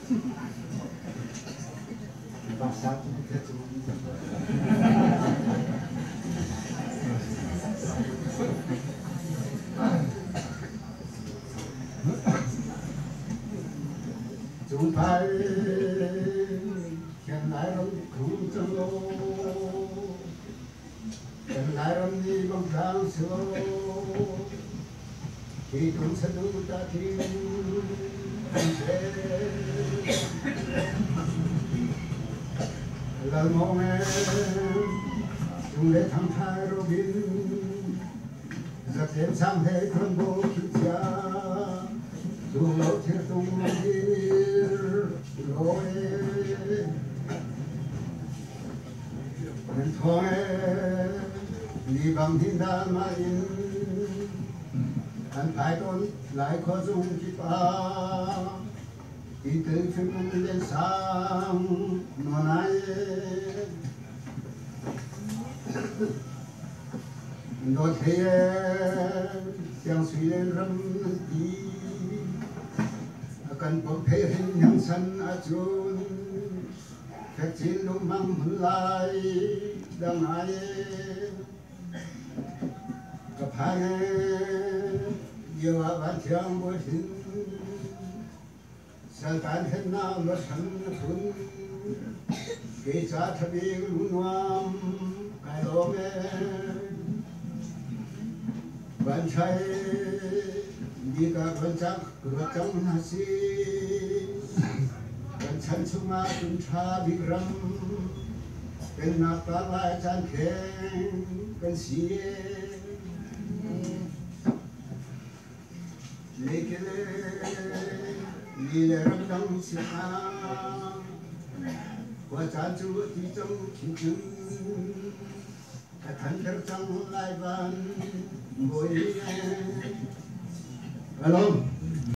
Passado que chúng phải hiện lại lòng không chân lô hiện lại lòng đi bằng trang sửa khi chúng sẽ đủ ta thiên lời mong em chúng để thăng thai rồi bin giật thêm sang thế thân vô khi cha dù lâu thiết tung đi rồi nên thôi đi bằng thiên đa mà in anh phải con lại khó dùng khi ta đi từ phim lên sang nó này đôi khi tiếng suy lên râm đi cần có thể hình nhân sân ở chốn phép chín lúc mang hân lại đang ai gặp hai nhiều bạn tiếng bồi hình sang tan hết nào mất thân phun kỹ cha thập bị luôn ngoan cái đó mẹ bạn trai đi cả bạn chắc cửa trong hà si bạn chân sung ma chúng ta bị râm bên nạp ta lại chan khen bên xí lấy cái đi râm đông xí ha qua chan chú đi trong kinh chứng thân thân trong lại van ngồi alo